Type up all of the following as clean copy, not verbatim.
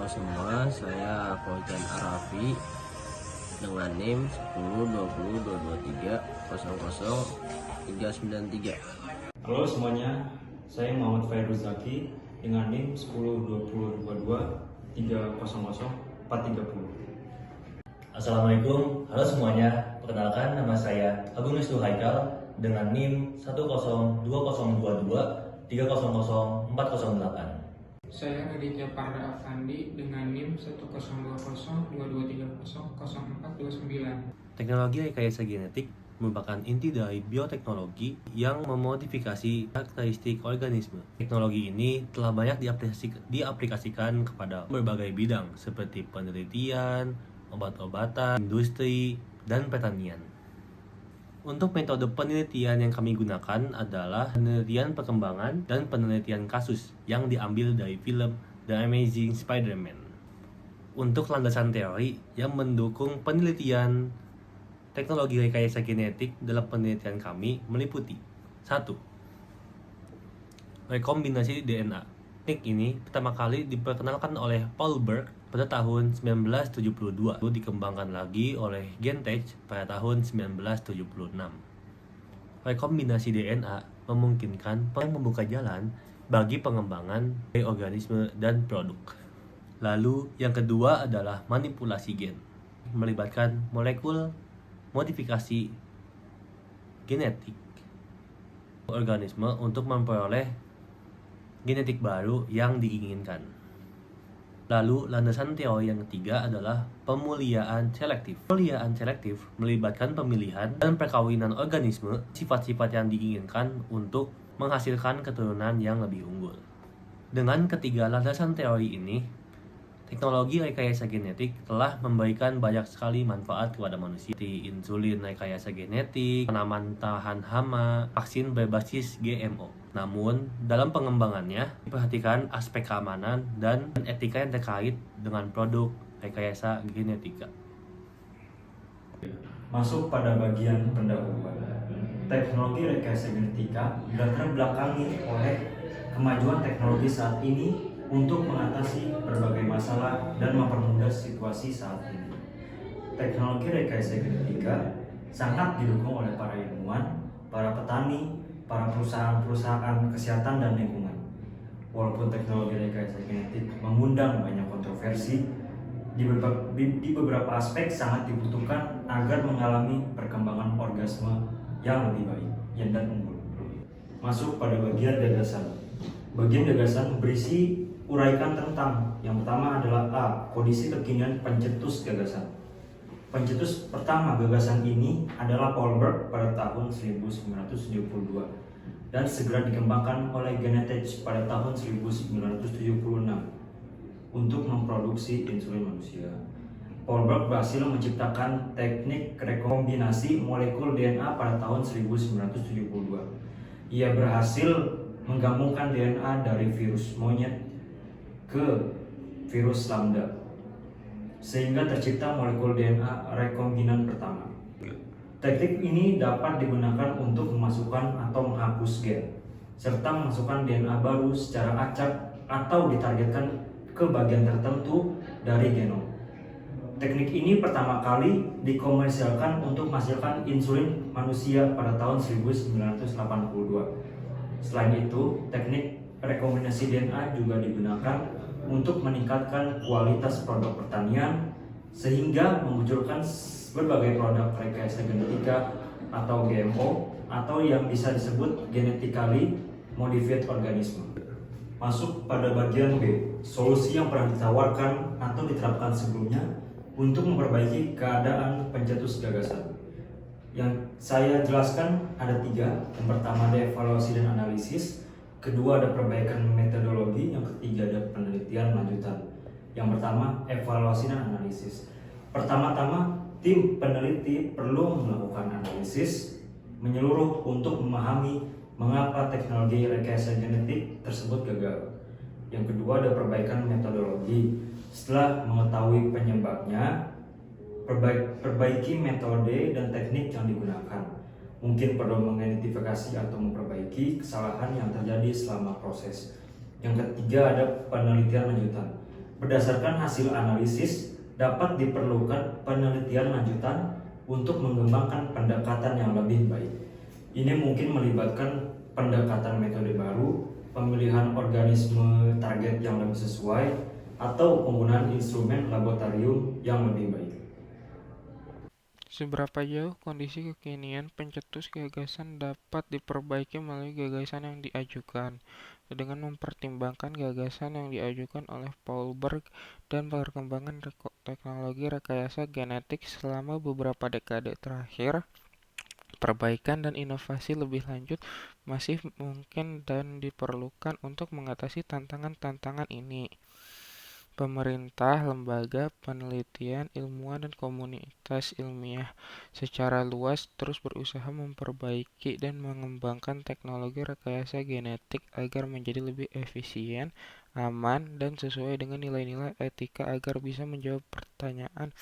Halo semua, saya Fauzan Arafi dengan NIM 102022300393. Halo semuanya, saya Muhammad Fairuz Zaki dengan NIM 102022300430. Assalamualaikum, halo semuanya. Perkenalkan, nama saya Agung Wisnu Haikal dengan NIM 102022300408. Saya Raditya Parda Afandi dengan NIM 102022300429. Teknologi rekayasa genetik merupakan inti dari bioteknologi yang memodifikasi karakteristik organisme. Teknologi ini telah banyak diaplikasikan kepada berbagai bidang seperti penelitian, obat-obatan, industri, dan pertanian. Untuk metode penelitian yang kami gunakan adalah penelitian perkembangan dan penelitian kasus yang diambil dari film The Amazing Spider-Man. Untuk landasan teori yang mendukung penelitian teknologi rekayasa genetik dalam penelitian kami meliputi 1. Rekombinasi DNA. Teknik ini pertama kali diperkenalkan oleh Paul Berg pada tahun 1972, lalu dikembangkan lagi oleh Gentech pada tahun 1976. Rekombinasi DNA memungkinkan membuka jalan bagi pengembangan dari organisme dan produk. Lalu yang kedua adalah manipulasi gen, melibatkan molekul modifikasi genetik organisme untuk memperoleh genetik baru yang diinginkan. Lalu landasan teori yang ketiga adalah pemuliaan selektif. Pemuliaan selektif melibatkan pemilihan dan perkawinan organisme sifat-sifat yang diinginkan untuk menghasilkan keturunan yang lebih unggul. Dengan ketiga landasan teori ini, teknologi rekayasa genetik telah memberikan banyak sekali manfaat kepada manusia, seperti insulin rekayasa genetik, tanaman tahan hama, vaksin berbasis GMO. Namun, dalam pengembangannya diperhatikan aspek keamanan dan etika yang terkait dengan produk rekayasa genetika. Masuk pada bagian pendahuluan. Teknologi rekayasa genetika dilatar belakangi oleh kemajuan teknologi saat ini untuk mengatasi berbagai masalah dan mempermudah situasi saat ini. Teknologi rekayasa genetika sangat didukung oleh para ilmuwan, para petani, para perusahaan-perusahaan kesehatan dan lingkungan. Walaupun teknologi rekayasa genetik mengundang banyak kontroversi, di beberapa aspek sangat dibutuhkan agar mengalami perkembangan organisme yang lebih baik dan unggul. Masuk pada bagian gagasan. Bagian gagasan berisi uraikan tentang yang pertama adalah A. Kondisi kekinian pencetus gagasan. Pencetus pertama gagasan ini adalah Paul Berg pada tahun 1972 dan segera dikembangkan oleh Genentech pada tahun 1976 untuk memproduksi insulin manusia. Paul Berg berhasil menciptakan teknik rekombinasi molekul DNA pada tahun 1972. Ia berhasil menggabungkan DNA dari virus monyet ke virus lambda sehingga tercipta molekul DNA rekombinan pertama. Teknik ini dapat digunakan untuk memasukkan atau menghapus gen serta memasukkan DNA baru secara acak atau ditargetkan ke bagian tertentu dari genom. Teknik ini pertama kali dikomersialkan untuk menghasilkan insulin manusia pada tahun 1982. Selain itu, teknik rekombinasi DNA juga digunakan untuk meningkatkan kualitas produk pertanian sehingga memunculkan berbagai produk rekayasa genetika atau GMO atau yang bisa disebut genetically modified organism. Masuk pada bagian B, solusi yang pernah ditawarkan atau diterapkan sebelumnya untuk memperbaiki keadaan pencetus gagasan. Yang saya jelaskan ada 3. Yang pertama ada evaluasi dan analisis, kedua ada perbaikan metodologi, yang ketiga ada penelitian lanjutan. Yang pertama, evaluasi dan analisis. Pertama-tama, tim peneliti perlu melakukan analisis menyeluruh untuk memahami mengapa teknologi rekayasa genetik tersebut gagal. Yang kedua ada perbaikan metodologi. Setelah mengetahui penyebabnya, perbaiki metode dan teknik yang digunakan. Mungkin perlu mengidentifikasi atau memperbaiki kesalahan yang terjadi selama proses. Yang ketiga ada penelitian lanjutan. Berdasarkan hasil analisis, dapat diperlukan penelitian lanjutan untuk mengembangkan pendekatan yang lebih baik. Ini mungkin melibatkan pendekatan metode baru, pemilihan organisme target yang lebih sesuai, atau penggunaan instrumen laboratorium yang lebih baik. Seberapa jauh kondisi kekinian pencetus gagasan dapat diperbaiki melalui gagasan yang diajukan, dengan mempertimbangkan gagasan yang diajukan oleh Paul Berg dan perkembangan teknologi rekayasa genetik selama beberapa dekade terakhir. Perbaikan dan inovasi lebih lanjut masih mungkin dan diperlukan untuk mengatasi tantangan-tantangan ini. Pemerintah, lembaga penelitian, ilmuwan, dan komunitas ilmiah secara luas terus berusaha memperbaiki dan mengembangkan teknologi rekayasa genetik agar menjadi lebih efisien, aman, dan sesuai dengan nilai-nilai etika agar bisa menjawab pertanyaan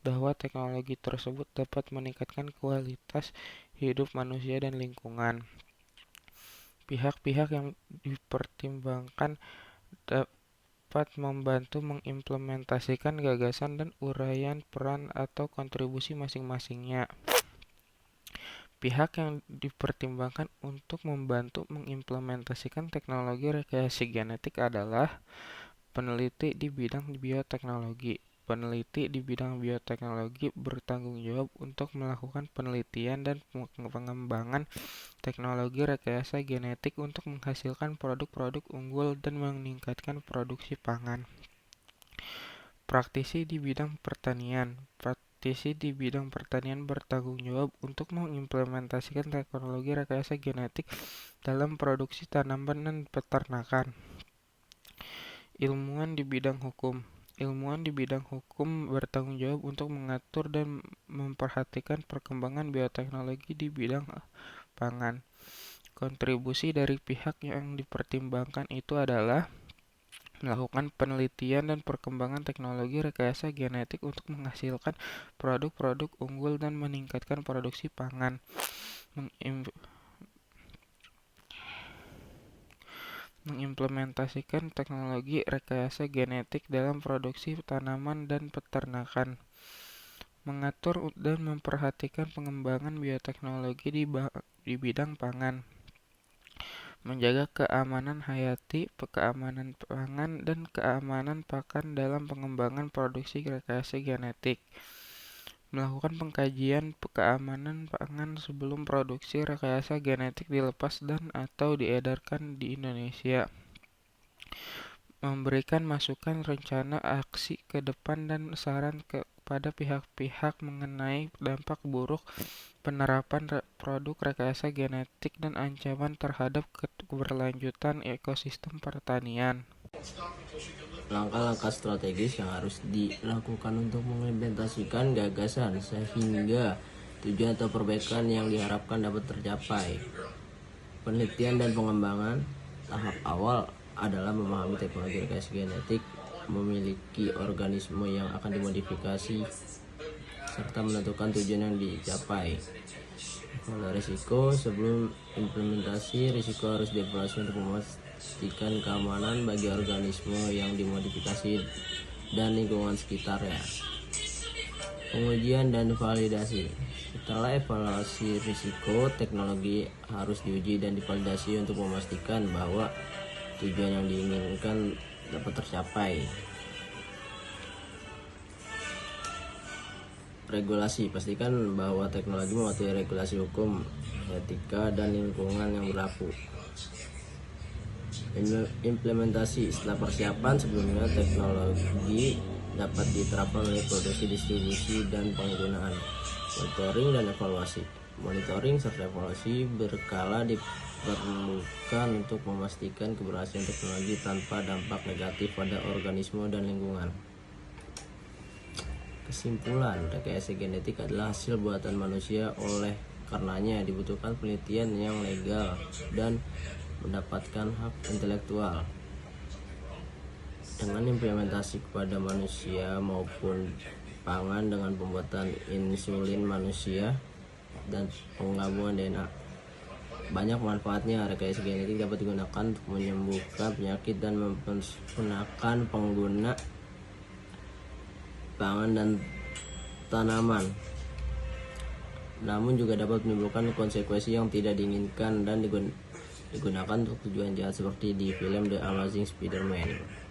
bahwa teknologi tersebut dapat meningkatkan kualitas hidup manusia dan lingkungan. Pihak-pihak yang dipertimbangkan dapat membantu mengimplementasikan gagasan dan uraian peran atau kontribusi masing-masingnya. Pihak yang dipertimbangkan untuk membantu mengimplementasikan teknologi rekayasa genetik adalah peneliti di bidang bioteknologi. Peneliti di bidang bioteknologi bertanggung jawab untuk melakukan penelitian dan pengembangan teknologi rekayasa genetik untuk menghasilkan produk-produk unggul dan meningkatkan produksi pangan. Praktisi di bidang pertanian. Praktisi di bidang pertanian bertanggung jawab untuk mengimplementasikan teknologi rekayasa genetik dalam produksi tanaman dan peternakan. Ilmuwan di bidang hukum. Ilmuwan di bidang hukum bertanggung jawab untuk mengatur dan memperhatikan perkembangan bioteknologi di bidang pangan. Kontribusi dari pihak yang dipertimbangkan itu adalah melakukan penelitian dan perkembangan teknologi rekayasa genetik untuk menghasilkan produk-produk unggul dan meningkatkan produksi pangan. Mengimplementasikan teknologi rekayasa genetik dalam produksi tanaman dan peternakan. Mengatur dan memperhatikan pengembangan bioteknologi di bidang pangan. Menjaga keamanan hayati, keamanan pangan, dan keamanan pakan dalam pengembangan produksi rekayasa genetik. Melakukan pengkajian keamanan pangan sebelum produksi rekayasa genetik dilepas dan atau diedarkan di Indonesia. Memberikan masukan rencana aksi ke depan dan saran kepada pihak-pihak mengenai dampak buruk penerapan produk rekayasa genetik dan ancaman terhadap keberlanjutan ekosistem pertanian. Langkah-langkah strategis yang harus dilakukan untuk mengimplementasikan gagasan sehingga tujuan atau perbaikan yang diharapkan dapat tercapai. Penelitian dan pengembangan. Tahap awal adalah memahami teknologi rekayasa genetik, memiliki organisme yang akan dimodifikasi, serta menentukan tujuan yang dicapai. Evaluasi risiko. Sebelum implementasi, risiko harus dievaluasi untuk memastikan keamanan bagi organisme yang dimodifikasi dan lingkungan sekitarnya. Pengujian dan validasi. Setelah evaluasi risiko, teknologi harus diuji dan divalidasi untuk memastikan bahwa tujuan yang diinginkan dapat tercapai. Regulasi. Pastikan bahwa teknologi mematuhi regulasi hukum, etika, dan lingkungan yang berlaku. Implementasi. Setelah persiapan sebelumnya, teknologi dapat diterapkan oleh produksi, distribusi, dan penggunaan. Monitoring dan evaluasi. Monitoring serta evaluasi berkala diperlukan untuk memastikan keberhasilan teknologi tanpa dampak negatif pada organisme dan lingkungan. Kesimpulan, rekayasa genetik adalah hasil buatan manusia, oleh karenanya dibutuhkan penelitian yang legal dan mendapatkan hak intelektual. Dengan implementasi kepada manusia maupun pangan dengan pembuatan insulin manusia dan penggabungan DNA, banyak manfaatnya. Rekayasa genetik dapat digunakan untuk menyembuhkan penyakit dan mempergunakan pengguna pangan dan tanaman. Namun juga dapat menimbulkan konsekuensi yang tidak diinginkan dan digunakan untuk tujuan jahat seperti di film The Amazing Spider-Man.